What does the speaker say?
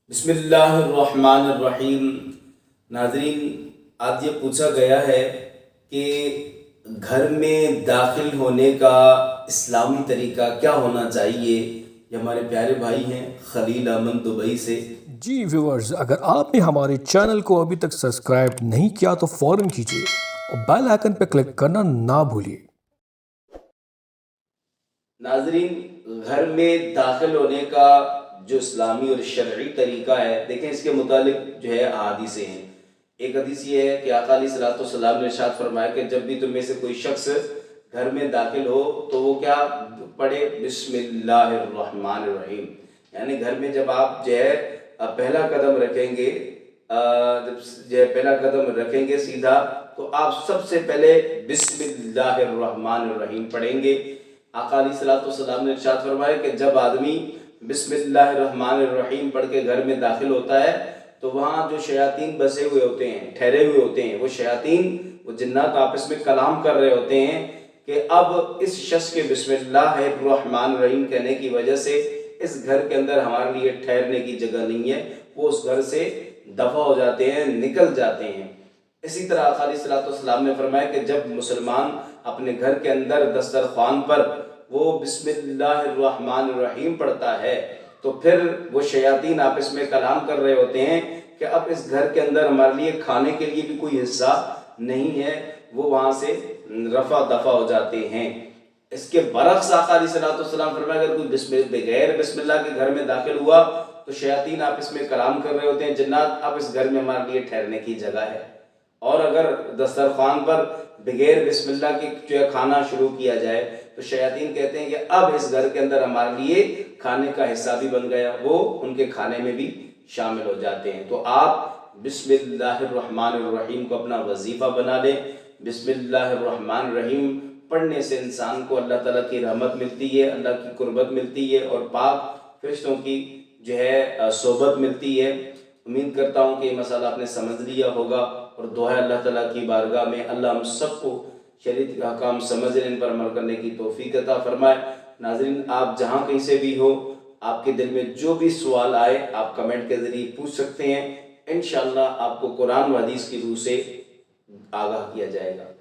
بسم اللہ الرحمن الرحیم۔ ناظرین، آج یہ پوچھا گیا ہے کہ گھر میں داخل ہونے کا اسلامی طریقہ کیا ہونا چاہیے۔ یہ ہمارے پیارے بھائی ہیں خلیل احمد دبئی سے۔ جی ویورز، اگر آپ نے ہمارے چینل کو ابھی تک سبسکرائب نہیں کیا تو فوراً کیجیے اور بیل آئیکن پہ کلک کرنا نہ بھولیے۔ ناظرین، گھر میں داخل ہونے کا جو اسلامی اور شرعی طریقہ ہے، دیکھیں اس کے متعلق جو ہے احادیثیں ہیں۔ ایک حدیث یہ ہے کہ آقا علیہ الصلوۃ والسلام نے ارشاد فرمایا کہ جب بھی تم میں سے کوئی شخص گھر میں داخل ہو تو وہ کیا پڑھے؟ بسم اللہ الرحمن الرحیم۔ یعنی گھر میں جب آپ جو ہے پہلا قدم رکھیں گے، جب جو ہے پہلا قدم رکھیں گے سیدھا، تو آپ سب سے پہلے بسم اللہ الرحمن الرحیم پڑھیں گے۔ آقا علیہ الصلوۃ والسلام نے ارشاد فرمایا کہ جب آدمی بسم اللہ الرحمن الرحیم پڑھ کے گھر میں داخل ہوتا ہے تو وہاں جو شیاطین بسے ہوئے ہوتے ہیں، ٹھہرے ہوئے ہوتے ہیں، وہ شیاطین، وہ جنات آپس میں کلام کر رہے ہوتے ہیں کہ اب اس شخص کے بسم اللہ الرحمن الرحیم کہنے کی وجہ سے اس گھر کے اندر ہمارے لیے ٹھہرنے کی جگہ نہیں ہے، وہ اس گھر سے دفع ہو جاتے ہیں، نکل جاتے ہیں۔ اسی طرح آقا علیہ الصلوۃ والسلام نے فرمایا کہ جب مسلمان اپنے گھر کے اندر دسترخوان پر وہ بسم اللہ الرحمن الرحیم پڑھتا ہے تو پھر وہ شیاطین آپس میں کلام کر رہے ہوتے ہیں کہ اب اس گھر کے اندر ہمارے لیے کھانے کے لیے بھی کوئی حصہ نہیں ہے، وہ وہاں سے رفع دفع ہو جاتے ہیں۔ اس کے برعکس آقا علیہ الصلوۃ والسلام فرمایا اگر کوئی بغیر بسم اللہ کے گھر میں داخل ہوا تو شیاطین آپس میں کلام کر رہے ہوتے ہیں، جنات اب اس گھر میں ہمارے لیے ٹھہرنے کی جگہ ہے۔ اور اگر دسترخوان پر بغیر بسم اللہ کے جو ہے کھانا شروع کیا جائے تو شیاطین کہتے ہیں کہ اب اس گھر کے اندر ہمارے لیے کھانے کا حصہ بھی بن گیا، وہ ان کے کھانے میں بھی شامل ہو جاتے ہیں۔ تو آپ بسم اللہ الرحمن الرحیم کو اپنا وظیفہ بنا لیں۔ بسم اللہ الرحمن الرحیم پڑھنے سے انسان کو اللہ تعالیٰ کی رحمت ملتی ہے، اللہ کی قربت ملتی ہے اور پاک فرشتوں کی جو ہے صحبت ملتی ہے۔ امید کرتا ہوں کہ یہ مسئلہ آپ نے سمجھ لیا ہوگا، اور دعا ہے اللہ تعالیٰ کی بارگاہ میں اللہ ہم سب کو شریعت کے احکام سمجھنے، ان پر عمل کرنے کی توفیق عطا فرمائے۔ ناظرین، آپ جہاں کہیں سے بھی ہو، آپ کے دل میں جو بھی سوال آئے آپ کمنٹ کے ذریعے پوچھ سکتے ہیں، انشاءاللہ آپ کو قرآن و حدیث کی روح سے آگاہ کیا جائے گا۔